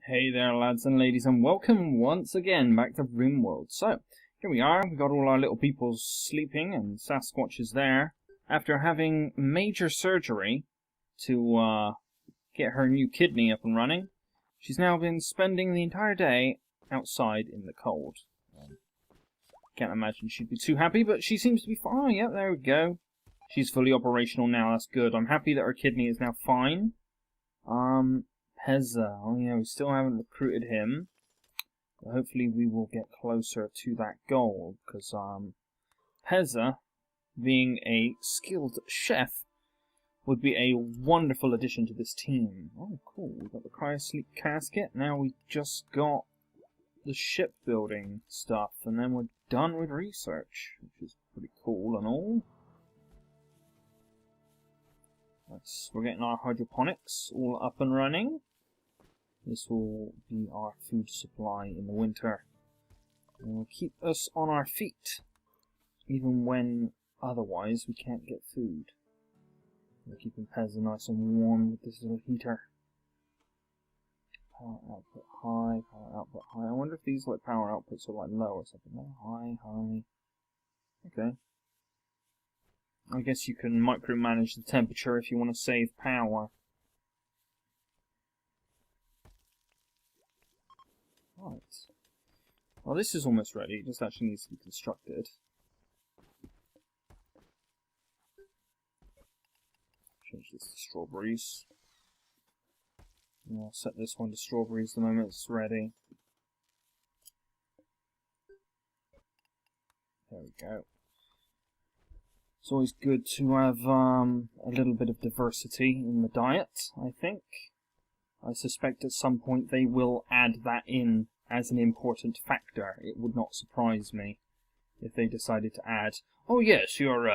Hey there, lads and ladies, and welcome once again back to Rimworld. So, here we are. We've got all our little people sleeping, and Sasquatch is there. After having major surgery to get her new kidney up and running, she's now been spending the entire day outside in the cold. Can't imagine she'd be too happy, but she seems to be fine. Oh, yeah, there we go. She's fully operational now, that's good. I'm happy that her kidney is now fine. Pezza. Oh yeah, we still haven't recruited him. But hopefully we will get closer to that goal, because Pezza, being a skilled chef, would be a wonderful addition to this team. Oh cool, we've got the cryosleep casket. Now we just got the shipbuilding stuff, and then we're done with research, which is pretty cool and all. We're getting our hydroponics all up and running. This will be our food supply in the winter. It will keep us on our feet, even when otherwise we can't get food. We're keeping Pezza nice and warm with this little heater. Power output high, power output high. I wonder if these power outputs are low or something. No, high, high. Okay. I guess you can micromanage the temperature if you want to save power. Right. Well, this is almost ready. It just actually needs to be constructed. Change this to strawberries. And I'll set this one to strawberries the moment it's ready. There we go. It's always good to have a little bit of diversity in the diet, I think. I suspect at some point they will add that in as an important factor. It would not surprise me if they decided to add, oh yes, your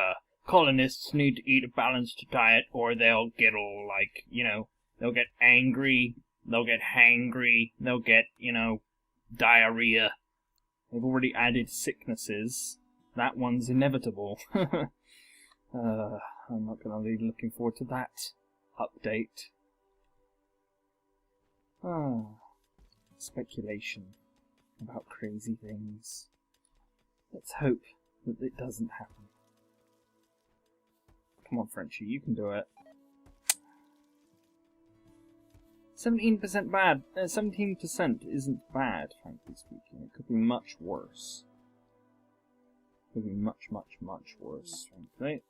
colonists need to eat a balanced diet or they'll get all they'll get angry, they'll get hangry, they'll get, diarrhea. They've already added sicknesses. That one's inevitable. I'm not going to be looking forward to that update. Speculation about crazy things. Let's hope that it doesn't happen. Come on, Frenchie, you can do it. 17% bad. 17% isn't bad, frankly speaking. It could be much worse. Could be much, much, much worse, frankly.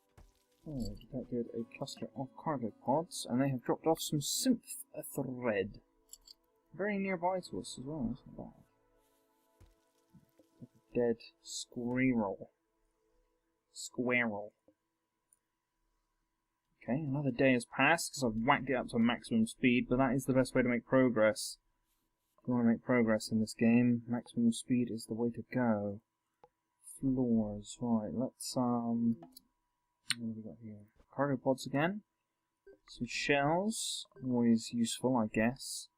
Oh, detected a cluster of cargo pods, and they have dropped off some synth thread. Very nearby to us as well, that's not bad. Like a dead squirrel. Okay, another day has passed because I've whacked it up to maximum speed, but that is the best way to make progress. If you want to make progress in this game, maximum speed is the way to go. Floors, right, let's, what have we got here? Cargo pods again. Some shells, always useful, I guess.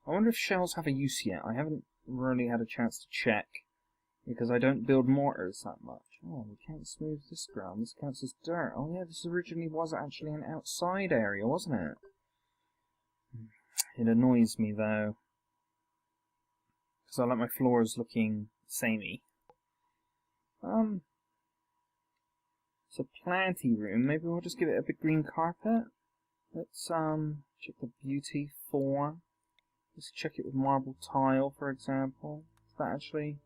I wonder if shells have a use yet. I haven't really had a chance to check, because I don't build mortars that much. Oh, we can't smooth this ground. This counts as dirt. Oh yeah, this originally was actually an outside area, wasn't it? It annoys me, though, because I like my floors looking samey. It's a planty room. Maybe we'll just give it a big green carpet. Let's check the beauty for. Let's check it with marble tile, for example. Does that actually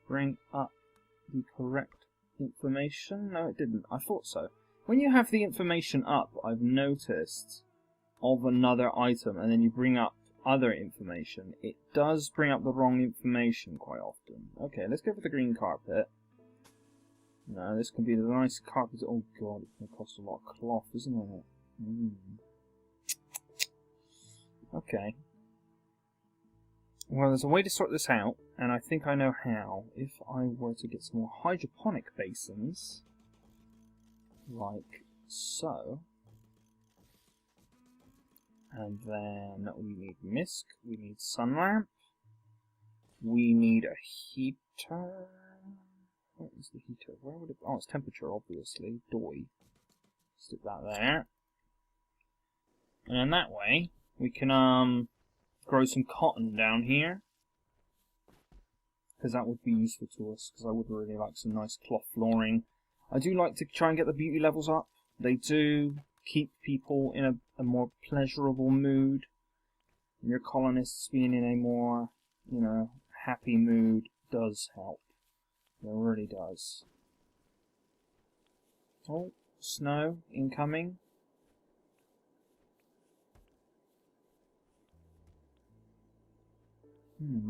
bring up the correct information? No, it didn't. I thought so. When you have the information up, I've noticed, of another item, and then you bring up other information, it does bring up the wrong information quite often. Okay, let's go for the green carpet. No, this can be the nice carpet. Oh god, it's going to cost a lot of cloth, isn't it? Okay. Well, there's a way to sort this out, and I think I know how. If I were to get some more hydroponic basins, like so, and then we need mist, we need sun lamp, we need a heater. What is the heater? Where would it? Oh, it's temperature, obviously. Doi. Stick that there, and then that way we can grow some cotton down here, because that would be useful to us, because I would really like some nice cloth flooring. I do like to try and get the beauty levels up. They do keep people in a more pleasurable mood. And your colonists being in a more, you know, happy mood does help. It really does. Oh, snow incoming.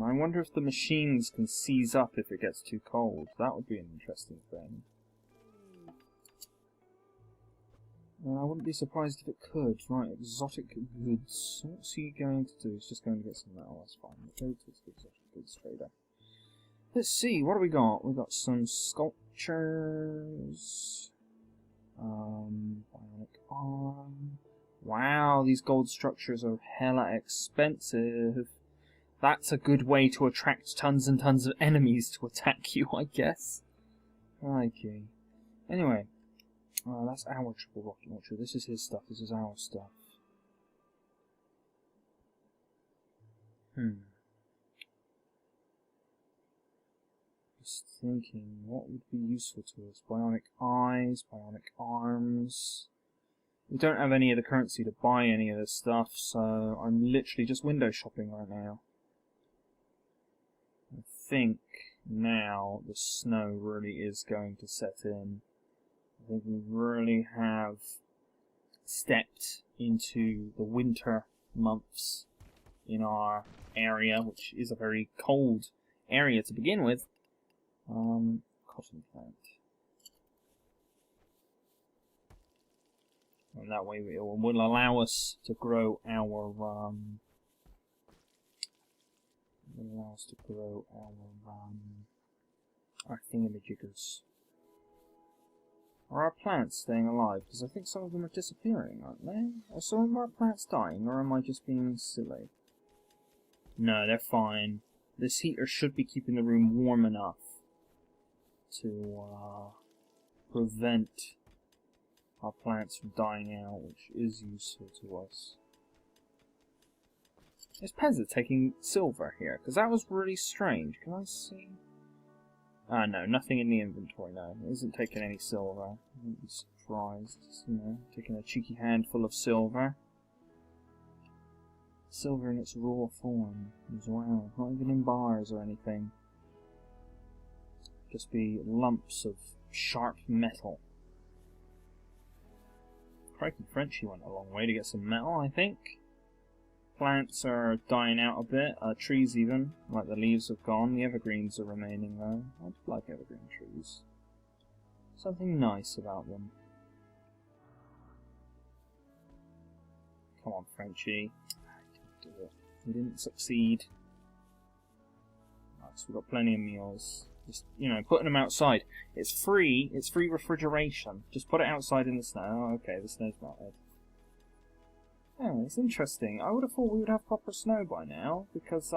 I wonder if the machines can seize up if it gets too cold. That would be an interesting thing. And I wouldn't be surprised if it could. Right, exotic goods. What's he going to do? He's just going to get some metal, that's fine. Go to the exotic goods trader. Let's see, what do we got? We've got some sculptures. Bionic arm. Wow, these gold structures are hella expensive. That's a good way to attract tons and tons of enemies to attack you, I guess. Okay. Anyway. That's our triple rocket launcher. This is his stuff. This is our stuff. Just thinking, what would be useful to us? Bionic eyes, bionic arms. We don't have any of the currency to buy any of this stuff, so I'm literally just window shopping right now. I think now the snow really is going to set in. I think we really have stepped into the winter months in our area, which is a very cold area to begin with. Cotton plant. And that way it will allow us to grow our our thingamajiggers. Are our plants staying alive? Because I think some of them are disappearing, aren't they? Are some of our plants dying, or am I just being silly? No, they're fine. This heater should be keeping the room warm enough to prevent our plants from dying out, which is useful to us. Is Pezza taking silver here? Because that was really strange. Can I see? No, nothing in the inventory, no. It isn't taking any silver. I wouldn't be surprised. Just, you know, taking a cheeky handful of silver. Silver in its raw form as well. Not even in bars or anything. Just be lumps of sharp metal. Crikey, Frenchie went a long way to get some metal, I think. Plants are dying out a bit, trees even, like the leaves have gone. The evergreens are remaining though. I do like evergreen trees. Something nice about them. Come on, Frenchie. He didn't do it. He didn't succeed. Nice, we've got plenty of meals. Just, you know, putting them outside. It's free refrigeration. Just put it outside in the snow. Oh, okay, the snow's melted. Oh, it's interesting. I would have thought we would have proper snow by now, because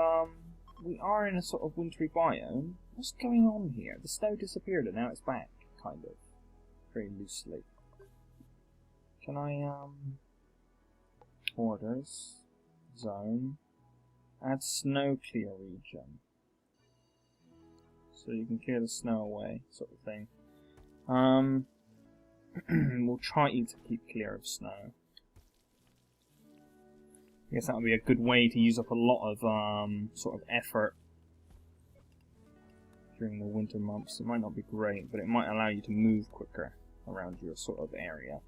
we are in a sort of wintry biome. What's going on here? The snow disappeared and now it's back, kind of. Very loosely. Can I, orders, zone, add snow clear region. So you can clear the snow away, sort of thing. We'll try to keep clear of snow. I guess that would be a good way to use up a lot of sort of effort during the winter months. It might not be great, but it might allow you to move quicker around your sort of area.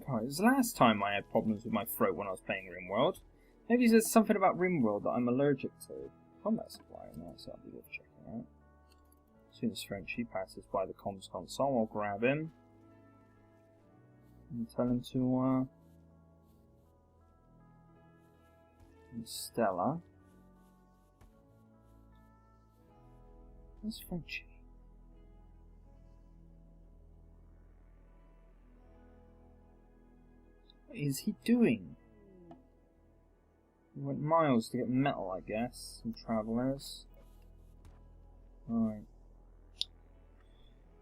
Oh, it was the last time I had problems with my throat when I was playing Rimworld. Maybe there's something about Rimworld that I'm allergic to. Combat supply, nice, that'll be worth checking out. As soon as Frenchie passes by the comms console, I'll grab him. And tell him to, Stella. Where's Frenchie? What is he doing? He went miles to get metal, I guess. Some travellers. Right.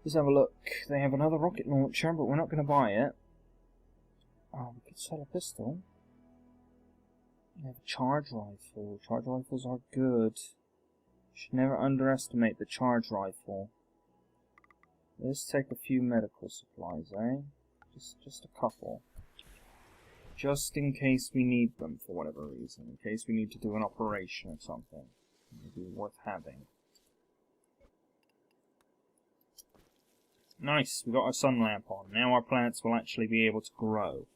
Let's have a look. They have another rocket launcher, but we're not going to buy it. Oh, we could sell a pistol. We have a charge rifle. Charge rifles are good. Should never underestimate the charge rifle. Let's take a few medical supplies, eh? Just a couple. Just in case we need them for whatever reason. In case we need to do an operation or something. It would be worth having. Nice, we got our sun lamp on. Now our plants will actually be able to grow.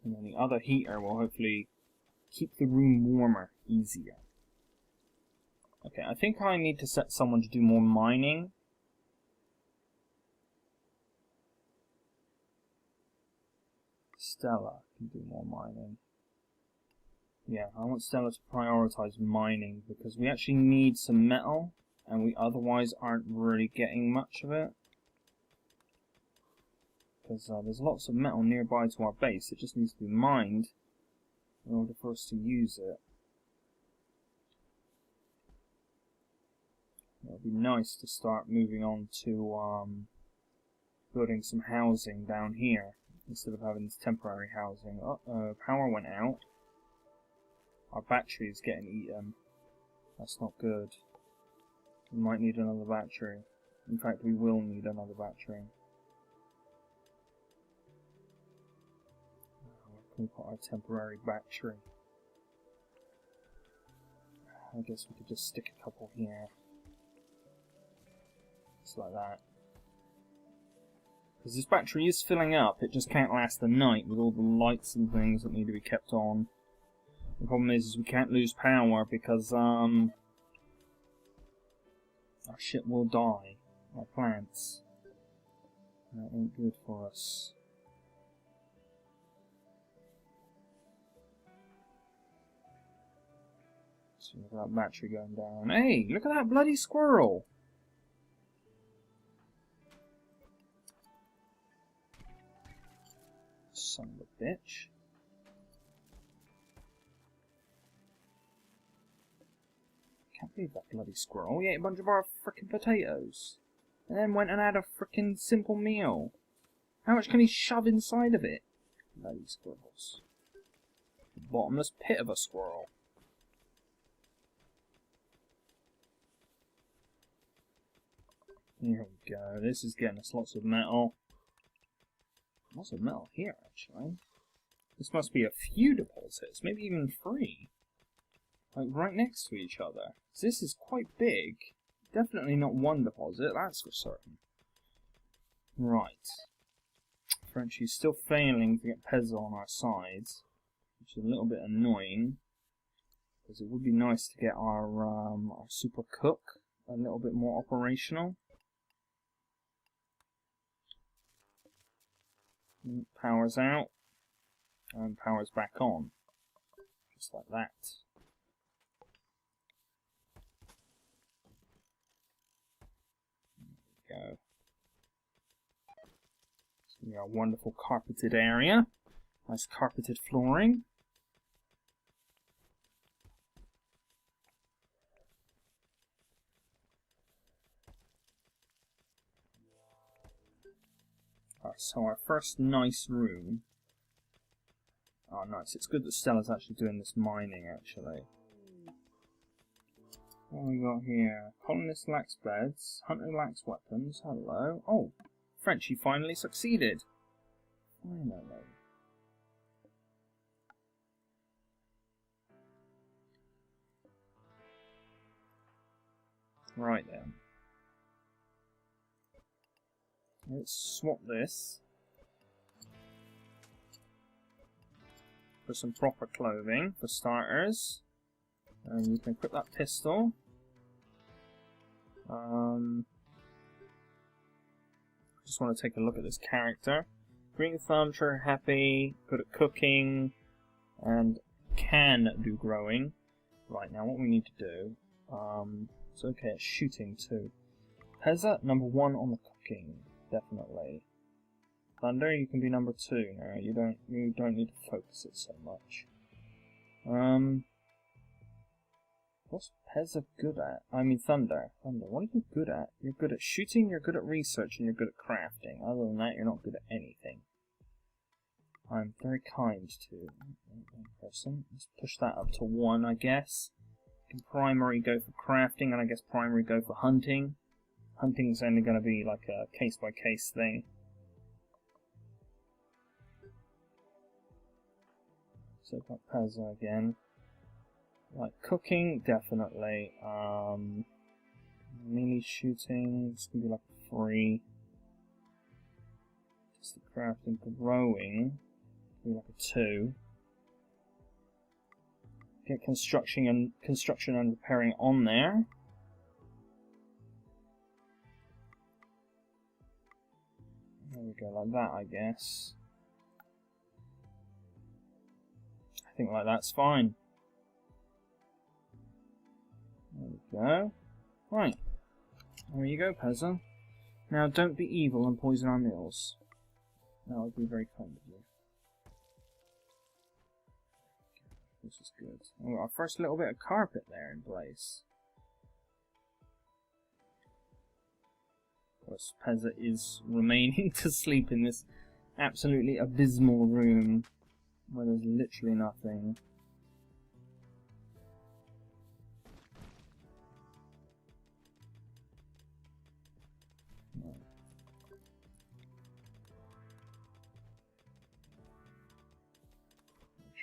And then the other heater will hopefully keep the room warmer easier. Okay, I think I need to set someone to do more mining. Stella can do more mining. Yeah, I want Stella to prioritize mining because we actually need some metal and we otherwise aren't really getting much of it. Because there's lots of metal nearby to our base, it just needs to be mined in order for us to use it. It would be nice to start moving on to building some housing down here instead of having this temporary housing. Power went out. Our battery is getting eaten. That's not good. We might need another battery. In fact, we will need another battery. Where can we put our temporary battery? I guess we could just stick a couple here. Just like that. Because this battery is filling up, it just can't last the night with all the lights and things that need to be kept on. The problem is we can't lose power because our shit will die. Our plants. That ain't good for us. So look at that battery going down. Hey, look at that bloody squirrel! Son of a bitch. Can't believe that bloody squirrel. He ate a bunch of our frickin' potatoes. And then went and had a frickin' simple meal. How much can he shove inside of it? Bloody squirrels. The bottomless pit of a squirrel. Here we go. This is getting us lots of metal. Lots of metal here, actually. This must be a few deposits, maybe even 3. Like, right next to each other. This is quite big. Definitely not one deposit, that's for certain. Right. Frenchie's still failing to get Pezza on our sides, which is a little bit annoying. Because it would be nice to get our super cook a little bit more operational. Power's out, and power's back on. Just like that. There we go. It's going to be our wonderful carpeted area. Nice carpeted flooring. So our first nice room. Oh, nice. It's good that Stella's actually doing this mining, actually. What have we got here? Colonist lacks beds. Hunter lacks weapons. Hello. Oh, Frenchie finally succeeded. Finally. Right then. Let's swap this for some proper clothing, for starters. And you can equip that pistol. Just want to take a look at this character. Green thumb, trigger happy, good at cooking, and can do growing. Right, now what we need to do, it's okay at shooting too. Pezza, number 1 on the cooking. Definitely. Thunder, you can be number 2 now. You don't need to focus it so much. What's Pezza good at? I mean Thunder. Thunder, what are you good at? You're good at shooting, you're good at research, and you're good at crafting. Other than that, you're not good at anything. I'm very kind to one person. Let's push that up to 1, I guess. Can primary go for crafting, and I guess primary go for hunting. Hunting's only going to be like a case-by-case thing. So got Pezza again. Like cooking, definitely. Melee shooting, it's gonna be like 3. Just the crafting, growing, be like a 2. Get construction and repairing on there. There we go, like that, I guess. I think like that's fine. There we go. Right. There you go, Pezza. Now, don't be evil and poison our meals. That would be very kind of you. This is good. We got our first little bit of carpet there in place. Of course, Pezza is remaining to sleep in this absolutely abysmal room where there's literally nothing.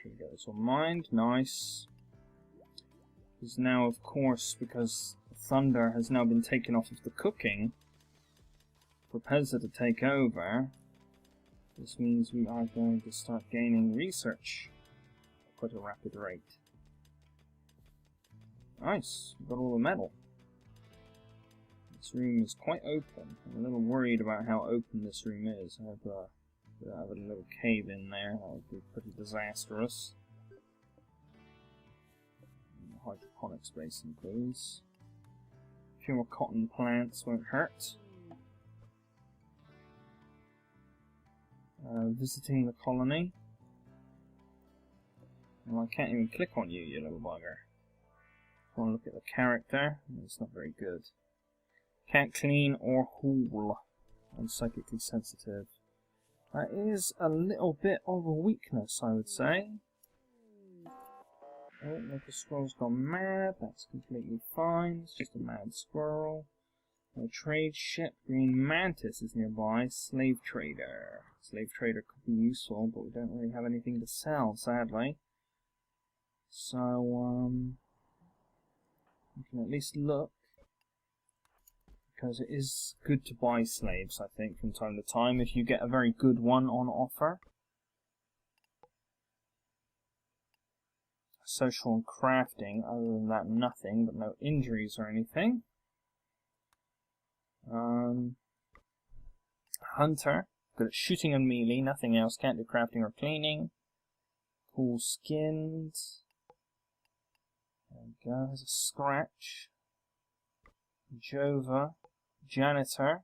We get this all mined, nice. Because now, of course, because Thunder has now been taken off of the cooking for Pezza to take over, this means we are going to start gaining research at quite a rapid rate. Nice, we've got all the metal. This room is quite open. I'm a little worried about how open this room is. I have a little cave in there, that would be pretty disastrous. Hydroponics basin, please. A few more cotton plants won't hurt. Visiting the colony. Well, I can't even click on you, you little bugger. I want to look at the character. It's not very good. Can't clean or haul. I'm psychically sensitive. That is a little bit of a weakness, I would say. Oh, local squirrel's gone mad. That's completely fine. It's just a mad squirrel. A trade ship. Green mantis is nearby. Slave trader. Slave trader could be useful, but we don't really have anything to sell, sadly. So, we can at least look. Because it is good to buy slaves, I think, from time to time, if you get a very good one on offer. Social and crafting, other than that, nothing, but no injuries or anything. Hunter, good at shooting and melee, nothing else, can't do crafting or cleaning. Cool skins. There we go, there's a scratch. Jova, janitor,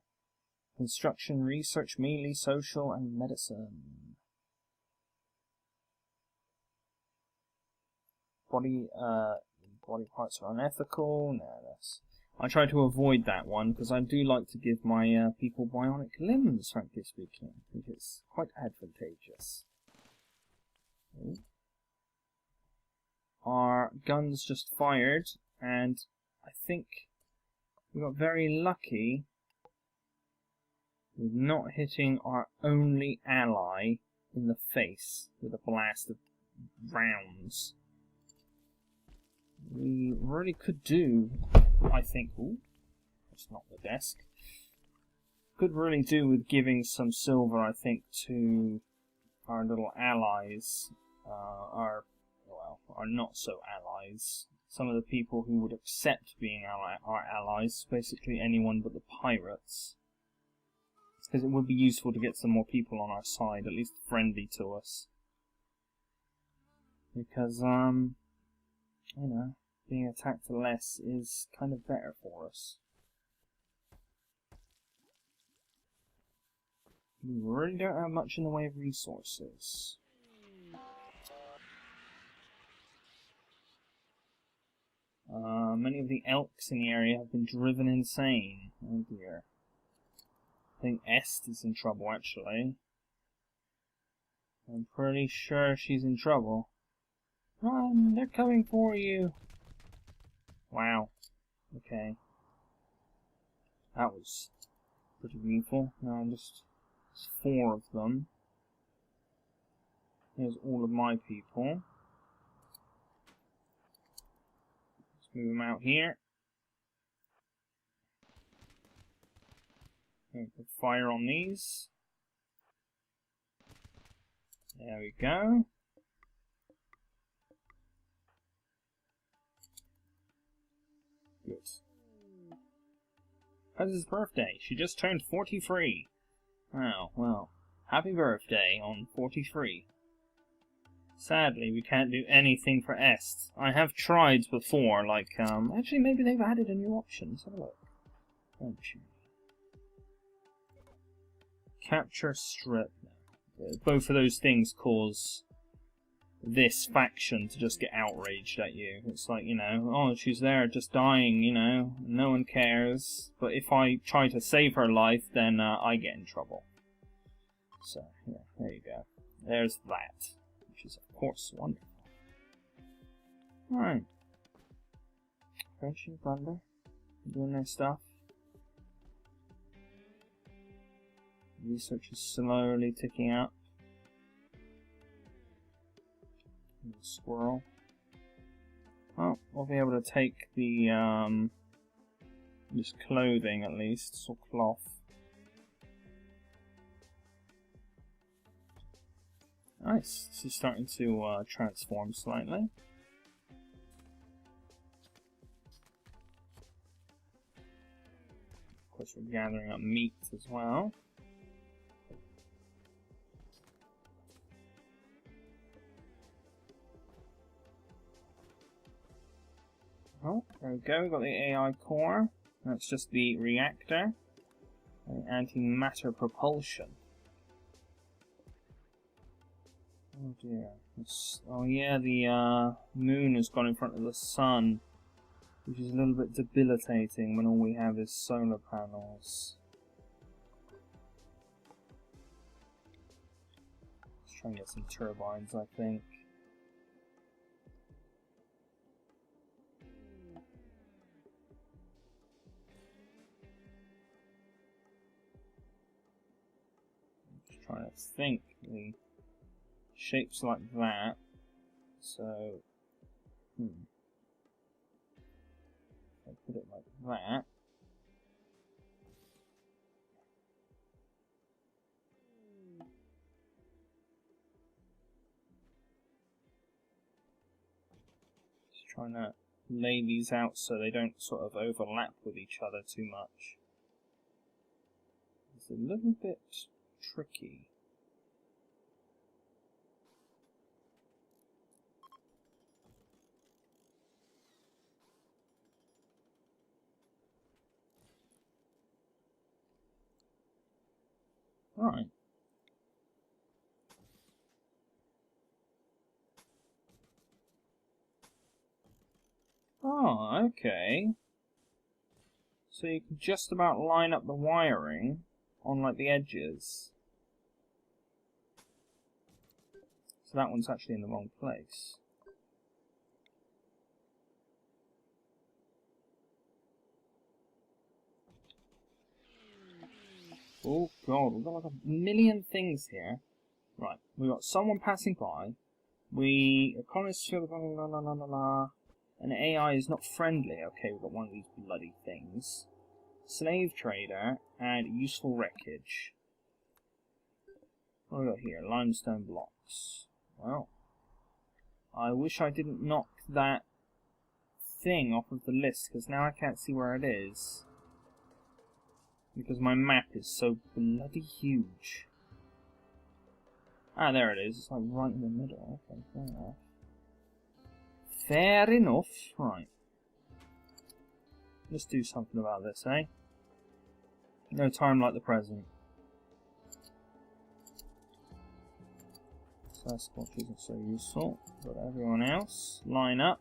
construction, research, melee, social, and medicine. Body parts are unethical. No, I try to avoid that one because I do like to give my people bionic limbs, frankly speaking. I think it's quite advantageous. Ooh. Our guns just fired, and I think we got very lucky with not hitting our only ally in the face with a blast of rounds. We really could do, I think, ooh, that's not the desk, could really do with giving some silver, I think, to our little allies, our not so allies, some of the people who would accept being our allies, basically anyone but the pirates, because it would be useful to get some more people on our side, at least friendly to us, because, you know, being attacked less is kind of better for us. We really don't have much in the way of resources. Many of the elks in the area have been driven insane. Oh dear. I think Est is in trouble, actually. I'm pretty sure she's in trouble. Run! They're coming for you! Wow. Okay. That was pretty meaningful. Now there's 4 of them. Here's all of my people. Let's move them out here. Put fire on these. There we go. Good. It's his birthday. She just turned 43. Oh, well. Happy birthday on 43. Sadly, we can't do anything for Est. I have tried before, like, actually, maybe they've added a new option. Let's have a look. Capture strip. Both of those things cause this faction to just get outraged at you. It's like, you know, oh, she's there just dying, you know, no one cares. But if I try to save her life, then I get in trouble. So, yeah, there you go. There's that. Which is, of course, wonderful. Alright. Crunching Thunder. Doing their stuff. Research is slowly ticking up. Squirrel. Oh, we'll be able to take the this clothing at least, or cloth. Nice. This is starting to transform slightly. Of course, we're gathering up meat as well. Oh, there we go, we've got the AI core. That's just the reactor. And antimatter propulsion. Oh dear. Oh yeah, the moon has gone in front of the sun. Which is a little bit debilitating when all we have is solar panels. Let's try and get some turbines, I think. Trying to think. The shapes like that. So, if I put it like that. Just trying to lay these out so they don't sort of overlap with each other too much. It's a little bit tricky. Right. Oh, okay. So you can just about line up the wiring on like the edges. So that one's actually in the wrong place. Oh god, we've got like a million things here. Right, we've got someone passing by. Economists feel la la la la la. An AI is not friendly. Okay, we've got one of these bloody things. Slave trader and useful wreckage. What have we got here? Limestone blocks. Well, I wish I didn't knock that thing off of the list, because now I can't see where it is. Because my map is so bloody huge. Ah, there it is. It's like right in the middle. Okay, fair enough. Fair enough. Right. Let's do something about this, eh? No time like the present. Sasquatch isn't so useful, but everyone else, line up.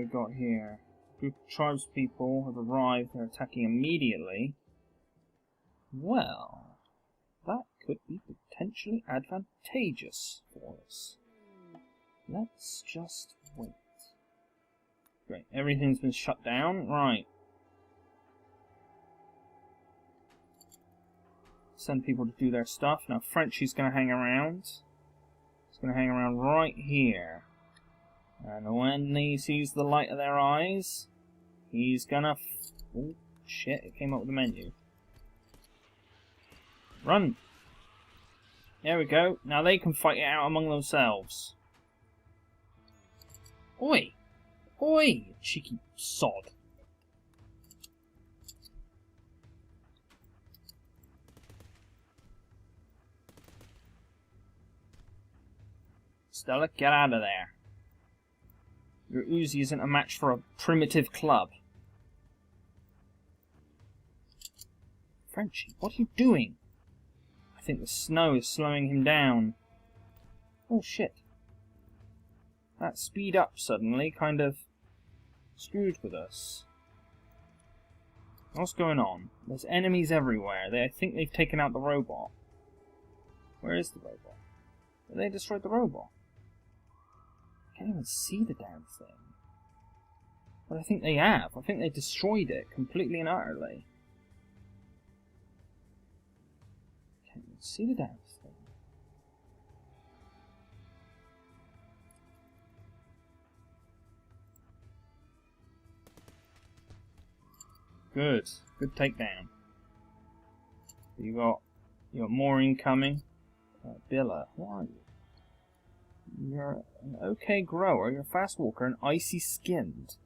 we got here? A group of tribespeople have arrived. They're attacking immediately. Well, that could be potentially advantageous for us. Let's just wait. Great, everything's been shut down. Right. Send people to do their stuff. Now Frenchie's going to hang around. He's going to hang around right here. And when he sees the light of their eyes, he's going to... Oh, shit, it came up with the menu. Run! There we go. Now they can fight it out among themselves. Oi! Oi! Cheeky sod. Stella, get out of there. Your Uzi isn't a match for a primitive club. Frenchie, what are you doing? I think the snow is slowing him down. Oh shit. That speed up suddenly kind of screwed with us. What's going on? There's enemies everywhere. I think they've taken out the robot. Where is the robot? Did they destroy the robot? I can't even see the damn thing. But I think they have. I think they destroyed it completely and utterly. Can't even see the damn thing. Good. Good takedown. You got more incoming. Billa, what are you? You're an okay grower, you're a fast walker and icy skinned.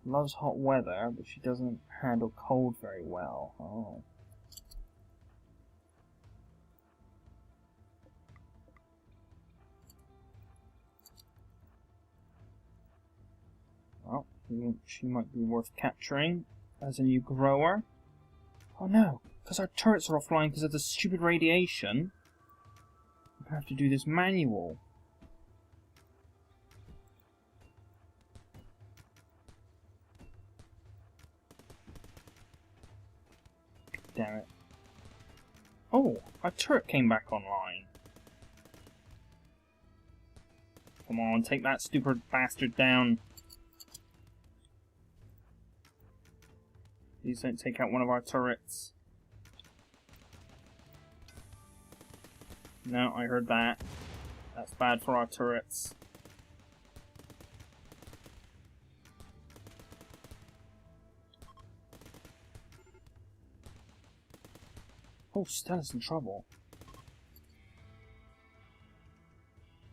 Loves hot weather, but she doesn't handle cold very well. Oh. Well, she might be worth capturing as a new grower. Oh no, because our turrets are offline because of the stupid radiation. I have to do this manual. Damn it. Oh, our turret came back online. Come on, take that stupid bastard down. Please don't take out one of our turrets. No, I heard that. That's bad for our turrets. Oh, Stella's in trouble.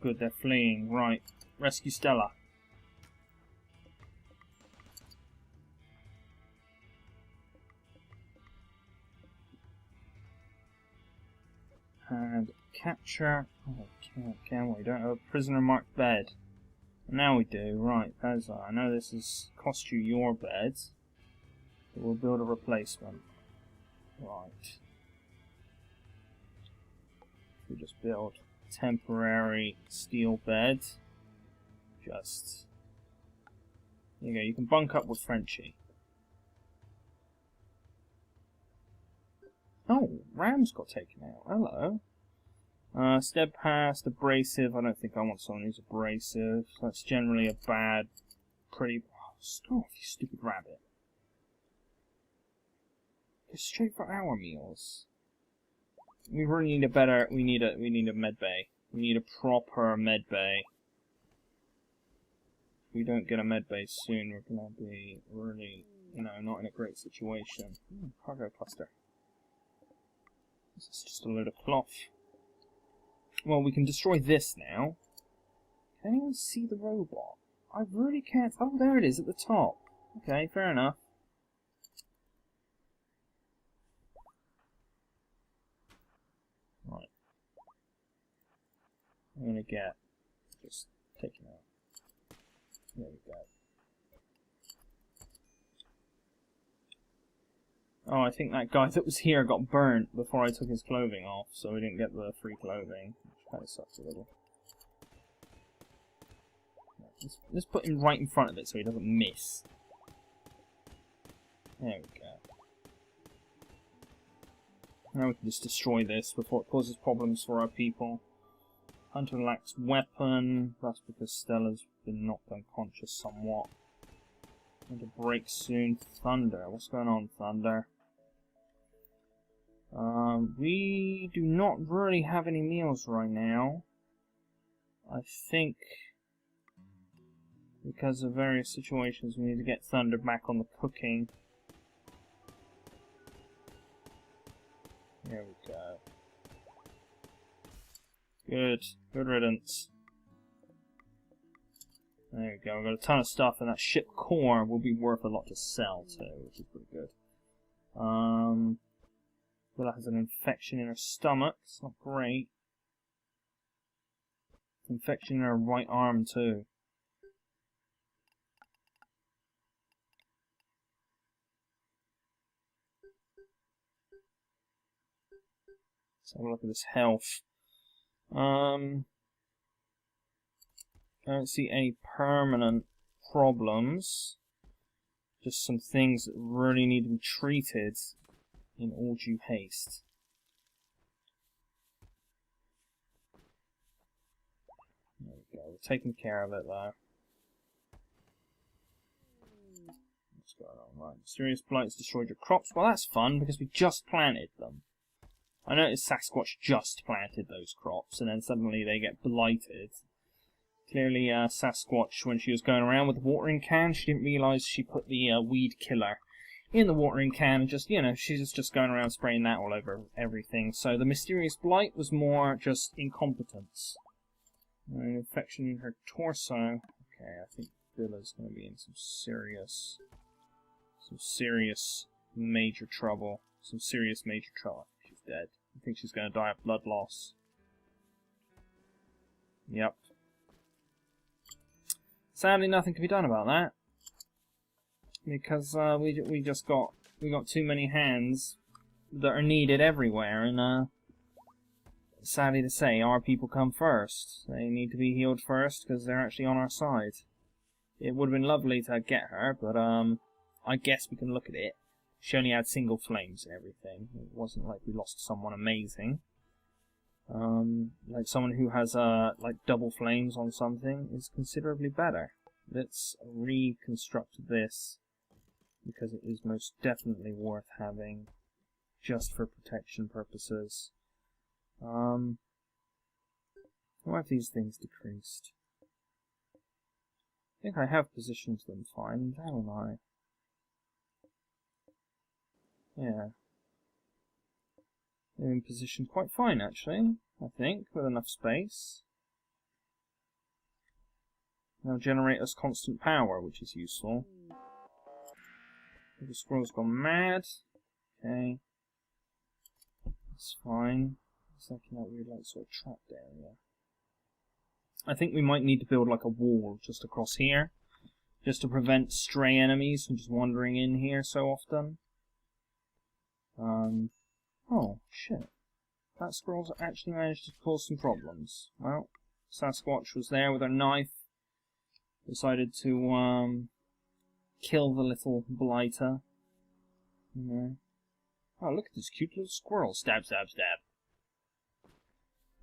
Good, they're fleeing. Right. Rescue Stella. And capture... Oh, can we? Don't have a prisoner marked bed. Now we do. Right, I know this has cost you your bed. But we'll build a replacement. Right. We just build temporary steel bed. Just... There you go, you can bunk up with Frenchie. Oh, Ram's got taken out. Hello. Steadfast, abrasive. I don't think I want someone who's abrasive. That's generally a bad, pretty... Oh, stop, you stupid rabbit. Go straight for our meals. We really need a better... We need a med bay. We need a proper med bay. If we don't get a med bay soon, we're gonna be really, not in a great situation. Cargo cluster. This is just a load of cloth. Well, we can destroy this now. Can anyone see the robot? I really can't... Oh, there it is at the top. Okay, fair enough. Right. I'm gonna get... Just taken out. There we go. Oh, I think that guy that was here got burnt before I took his clothing off, so we didn't get the free clothing, which kind of sucks a little. Let's put him right in front of it so he doesn't miss. There we go. Now we can just destroy this before it causes problems for our people. Hunter lacks weapon. That's because Stella's been knocked unconscious somewhat. Going to break soon. Thunder. What's going on, Thunder? We do not really have any meals right now. I think because of various situations we need to get Thunder back on the cooking. There we go. Good. Good riddance. There we go. We've got a ton of stuff, and that ship core will be worth a lot to sell too, which is pretty good. Bella has an infection in her stomach. It's not great. Infection in her right arm too. Let's have a look at this health. I don't see any permanent problems. Just some things that really need to be treated in all due haste. There we go. We're taking care of it though. What's going on? Right. Mysterious blights destroyed your crops. Well, that's fun because we just planted them. I noticed Sasquatch just planted those crops and then suddenly they get blighted. Clearly, Sasquatch, when she was going around with the watering can, she didn't realise she put the weed killer in the watering can and just, you know, she's just going around spraying that all over everything. So the mysterious blight was more just incompetence. An infection in her torso. Okay, I think Villa's going to be in some serious major trouble. Some serious major trouble. She's dead. I think she's going to die of blood loss. Yep. Sadly, nothing can be done about that because we got too many hands that are needed everywhere, and sadly to say, our people come first. They need to be healed first because they're actually on our side. It would have been lovely to get her, but I guess we can look at it. She only had single flames and everything. It wasn't like we lost someone amazing. Like someone who has like double flames on something is considerably better. Let's reconstruct this because it is most definitely worth having just for protection purposes. Why have these things decreased? I think I have positioned them fine, haven't I? Yeah. They're in position quite fine, actually, I think, with enough space. They'll generate us constant power, which is useful. The squirrel's gone mad. Okay. That's fine. It's like in that weird, like, sort of trapped area. I think we might need to build, like, a wall just across here, just to prevent stray enemies from just wandering in here so often. Oh, shit. That squirrel's actually managed to cause some problems. Well, Sasquatch was there with her knife. Decided to, kill the little blighter. Oh, look at this cute little squirrel. Stab, stab, stab.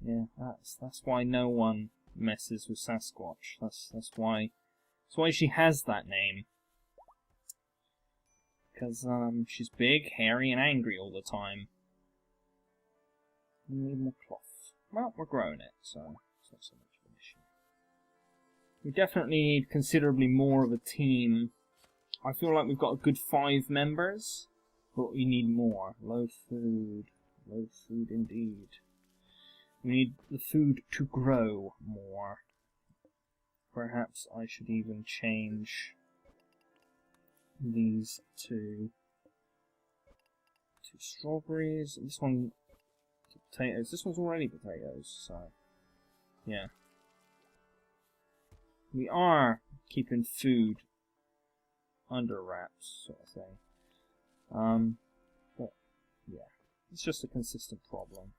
Yeah, that's why no one messes with Sasquatch. That's why she has that name. Because, she's big, hairy, and angry all the time. We need more cloth. Well, we're growing it, so it's not so much of an issue. We definitely need considerably more of a team. I feel like we've got a good 5 members, but we need more. Low food. Low food indeed. We need the food to grow more. Perhaps I should even change these to strawberries. This one to potatoes. This one's already potatoes, so yeah. We are keeping food under wraps, sort of thing. But yeah, it's just a consistent problem.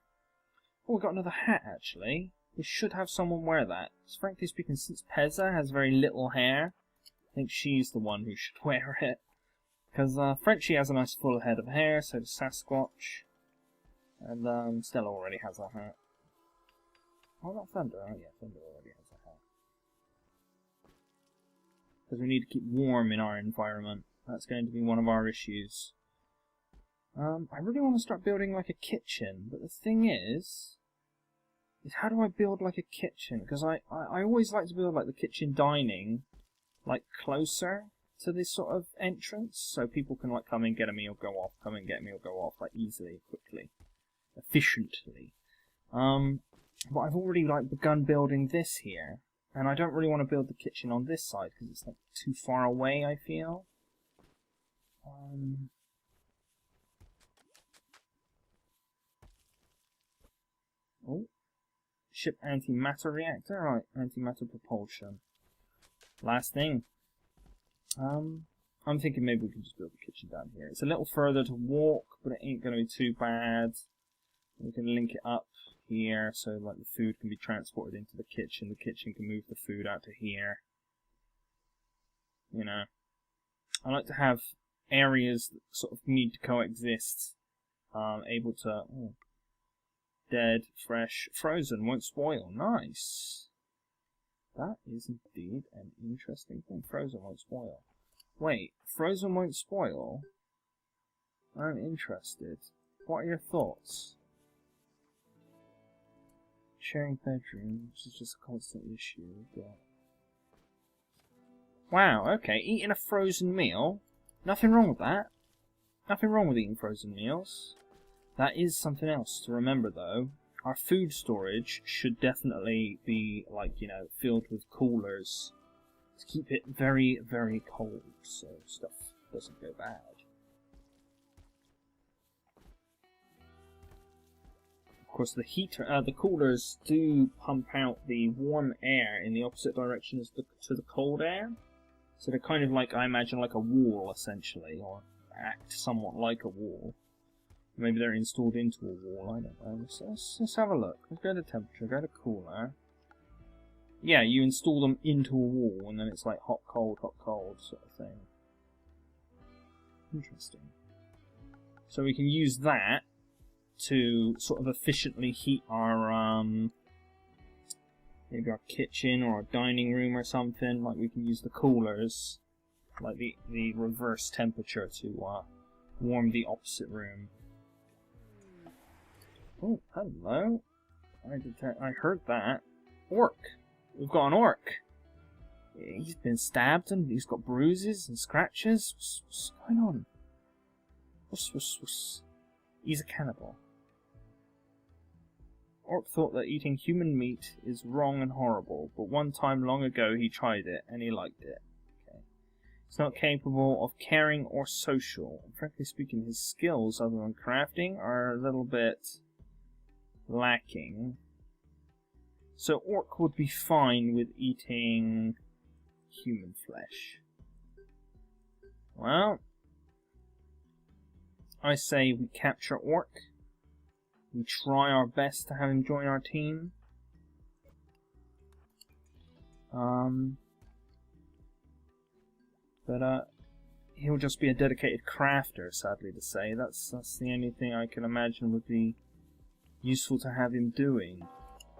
Oh, we got another hat actually. We should have someone wear that. Frankly speaking, since Pezza has very little hair, I think she's the one who should wear it. Because Frenchie has a nice full head of hair, so does Sasquatch. And Stella already has a hat. Oh, not Thunder. Oh, yeah, Thunder already has a hat. Because we need to keep warm in our environment. That's going to be one of our issues. I really want to start building like a kitchen, but the thing is how do I build like a kitchen? Because I always like to build like the kitchen dining like closer to this sort of entrance, so people can like come in, get a meal, go off, come in, get a meal, go off, like easily, quickly, efficiently. But I've already like begun building this here, and I don't really want to build the kitchen on this side because it's like too far away, I feel. Oh, ship antimatter reactor, right? Antimatter propulsion. Last thing. I'm thinking maybe we can just build the kitchen down here. It's a little further to walk, but it ain't going to be too bad. We can link it up here so like the food can be transported into the kitchen. The kitchen can move the food out to here. You know, I like to have areas that sort of need to coexist. Able to dead, fresh, frozen, won't spoil. Nice. That is indeed an interesting thing. Frozen won't spoil. Wait, frozen won't spoil? I'm interested. What are your thoughts? Sharing bedrooms is just a constant issue. But... wow, okay. Eating a frozen meal? Nothing wrong with that. Nothing wrong with eating frozen meals. That is something else to remember though. Our food storage should definitely be, like, you know, filled with coolers to keep it very, very cold so stuff doesn't go bad. Of course, the coolers do pump out the warm air in the opposite direction as to the cold air. So they're kind of like, I imagine, like a wall, essentially, or act somewhat like a wall. Maybe they're installed into a wall, I don't know. Let's have a look. Let's go to temperature, go to cooler. Yeah, you install them into a wall, and then it's like hot, cold, sort of thing. Interesting. So we can use that to sort of efficiently heat our, maybe our kitchen or our dining room or something. Like we can use the coolers, like the reverse temperature to warm the opposite room. Oh, hello. I heard that. Orc. We've got an orc. He's been stabbed and he's got bruises and scratches. What's going on? He's a cannibal. Orc thought that eating human meat is wrong and horrible, but one time long ago he tried it and he liked it. Okay. He's not capable of caring or social. And frankly speaking, his skills other than crafting are a little bit lacking. So Orc would be fine with eating human flesh. Well, I say we capture Orc. We try our best to have him join our team. But he'll just be a dedicated crafter, sadly to say. That's the only thing I can imagine would be useful to have him doing.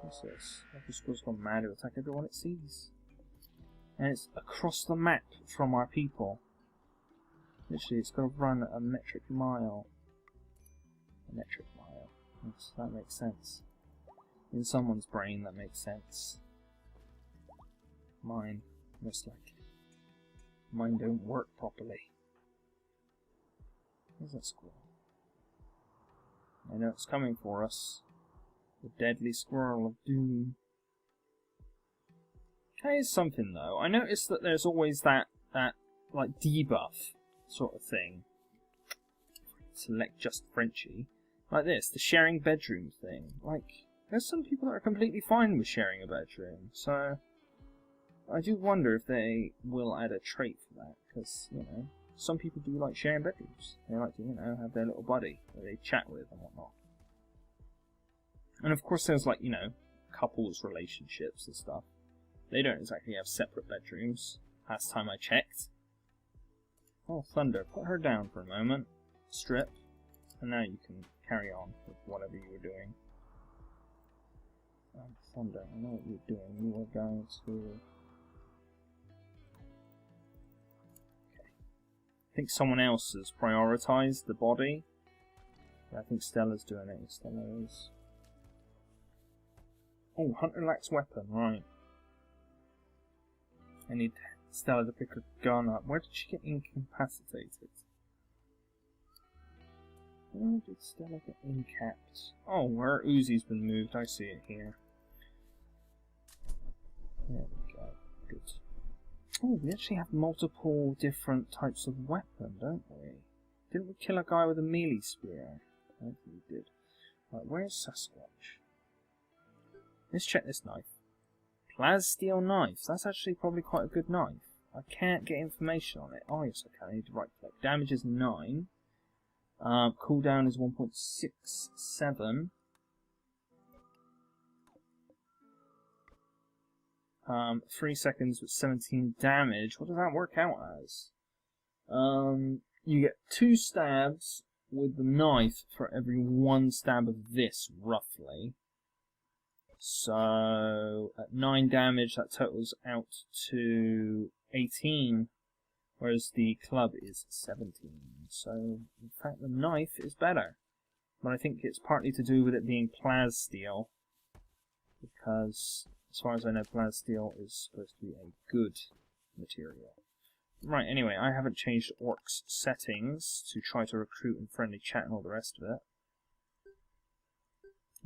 What's this? Every squirrel's gone mad to attack everyone it sees. And it's across the map from our people. Literally, it's got to run a metric mile. A metric mile. That makes sense. In someone's brain, that makes sense. Mine, most likely. Mine don't work properly. Where's that squirrel? I know it's coming for us. The deadly squirrel of doom. Here's something though. I noticed that there's always that like debuff sort of thing. Select just Frenchie. Like this, the sharing bedroom thing. Like, there's some people that are completely fine with sharing a bedroom. So, I do wonder if they will add a trait for that. Because, you know, some people do like sharing bedrooms. They like to, you know, have their little buddy that they chat with and whatnot. And of course there's like, you know, couples relationships and stuff. They don't exactly have separate bedrooms, last time I checked. Oh, Thunder, put her down for a moment. Strip. And now you can carry on with whatever you were doing. Thunder, I know what you're doing. You are going to... Okay. I think someone else has prioritized the body. I think Stella's doing it. Stella is... Oh, Hunter lacks weapon, right. I need Stella to pick her gun up. Where did she get incapacitated? Where did Stella get incapped? Oh, her Uzi's been moved. I see it here. There we go. Good. Oh, we actually have multiple different types of weapon, don't we? Didn't we kill a guy with a melee spear? I think we did. Right, where's Sasquatch? Let's check this knife. Plasteel knife. That's actually probably quite a good knife. I can't get information on it. Oh, yes, I can. I need to right click. Damage is 9. Cooldown is 1.67. 3 seconds with 17 damage. What does that work out as? You get 2 stabs with the knife for every 1 stab of this, roughly. So, at 9 damage, that totals out to 18, whereas the club is 17. So, in fact, the knife is better. But I think it's partly to do with it being plasteel, because, as far as I know, plasteel is supposed to be a good material. Right, anyway, I haven't changed Orc's settings to try to recruit and friendly chat and all the rest of it.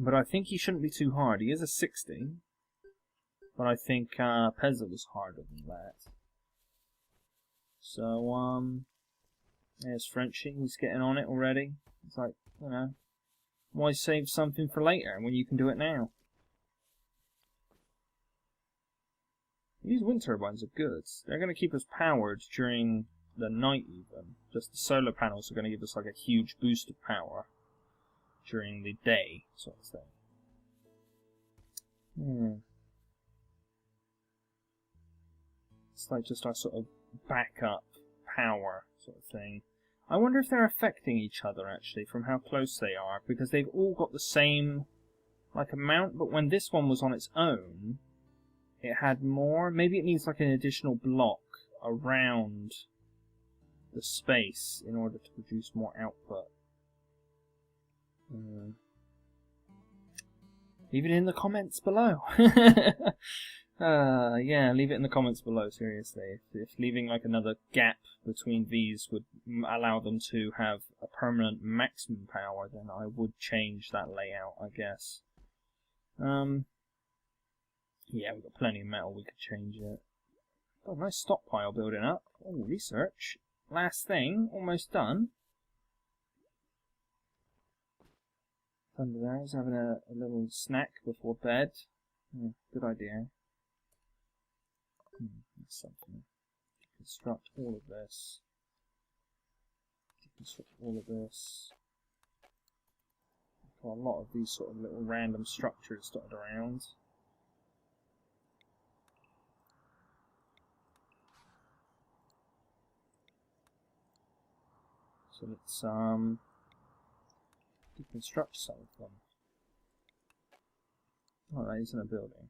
But I think he shouldn't be too hard. He is a 60, but I think Pezza was harder than that. So, there's Frenchie. He's getting on it already. It's like, you know, why save something for later when you can do it now? These wind turbines are good. They're going to keep us powered during the night even. Just the solar panels are going to give us like a huge boost of power during the day, sort of thing. It's like just our sort of backup power sort of thing. I wonder if they're affecting each other actually from how close they are, because they've all got the same like amount, but when this one was on its own, it had more. Maybe it needs like an additional block around the space in order to produce more output. Leave it in the comments below. Yeah, leave it in the comments below, seriously. If leaving like another gap between these would allow them to have a permanent maximum power, then I would change that layout, I guess. Yeah, we've got plenty of metal, we could change it. Got a nice stockpile building up. Oh, research. Last thing, almost done. Thunder there is having a little snack before bed. Yeah, good idea. That's something. Deconstruct all of this. Deconstruct all of this. Got a lot of these sort of little random structures dotted around. So let's deconstruct some of them. Oh, that isn't a building.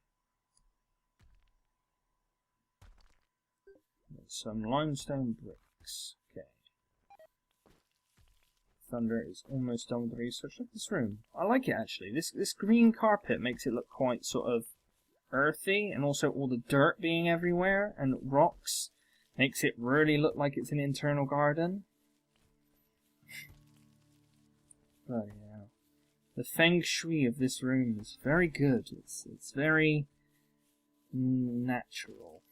There's some limestone bricks. Okay. Thunder is almost done with the research. Look at this room. I like it actually. This green carpet makes it look quite sort of earthy, and also all the dirt being everywhere and rocks makes it really look like it's an internal garden. Bloody hell. The feng shui of this room is very good. It's very natural.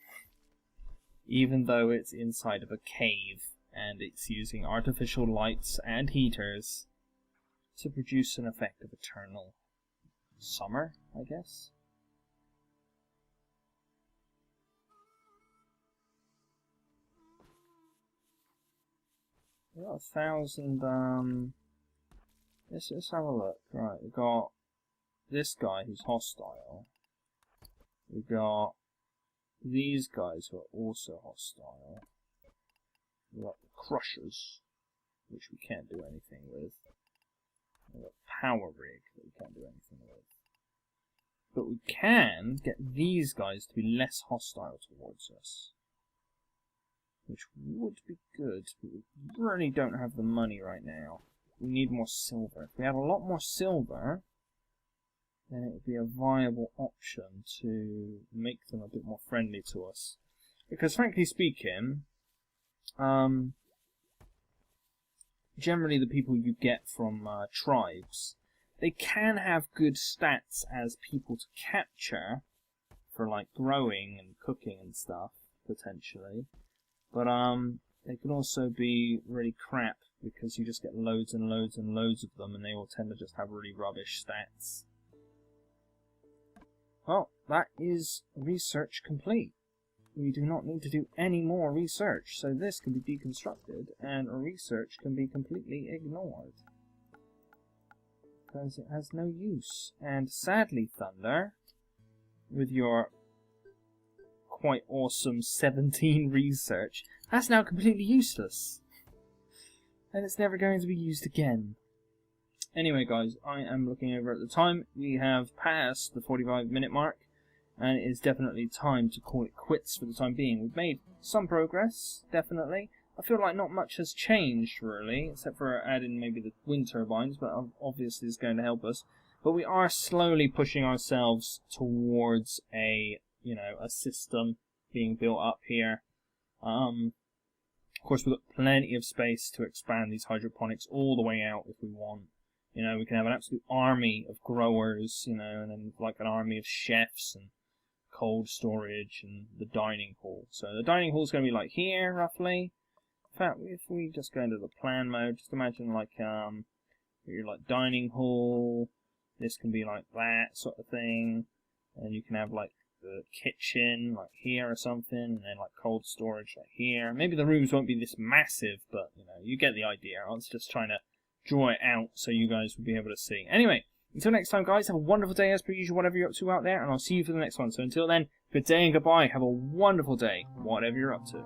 Even though it's inside of a cave and it's using artificial lights and heaters to produce an effect of eternal summer, I guess. We got 1,000, let's have a look. Right, we got this guy who's hostile. We've got these guys who are also hostile. We've got the Crushers, which we can't do anything with. We've got Power Rig that we can't do anything with. But we can get these guys to be less hostile towards us, which would be good, but we really don't have the money right now. We need more silver. If we had a lot more silver, then it would be a viable option to make them a bit more friendly to us. Because frankly speaking, generally the people you get from tribes, they can have good stats as people to capture for like growing and cooking and stuff, potentially. But they can also be really crap because you just get loads and loads and loads of them and they all tend to just have really rubbish stats. Well, that is research complete. We do not need to do any more research, so this can be deconstructed and research can be completely ignored. Because it has no use. And sadly, Thunder, with your quite awesome 17 research, that's now completely useless. And it's never going to be used again. Anyway guys, I am looking over at the time. We have passed the 45-minute mark, and it is definitely time to call it quits for the time being. We've made some progress, definitely. I feel like not much has changed really, except for adding maybe the wind turbines, but obviously it's going to help us. But we are slowly pushing ourselves towards a, a system being built up here. Of course, we've got plenty of space to expand these hydroponics all the way out if we want. We can have an absolute army of growers, and then like an army of chefs and cold storage and the dining hall. So the dining hall is going to be like here, roughly. In fact, if we just go into the plan mode, just imagine like your like dining hall. This can be like that sort of thing, and you can have like the kitchen like here or something, and then like cold storage like here. Maybe the rooms won't be this massive, but you get the idea. I was just trying to draw it out so you guys will be able to see. Anyway, until next time guys, have a wonderful day as per usual, whatever you're up to out there, and I'll see you for the next one. So until then, good day and goodbye. Have a wonderful day, whatever you're up to.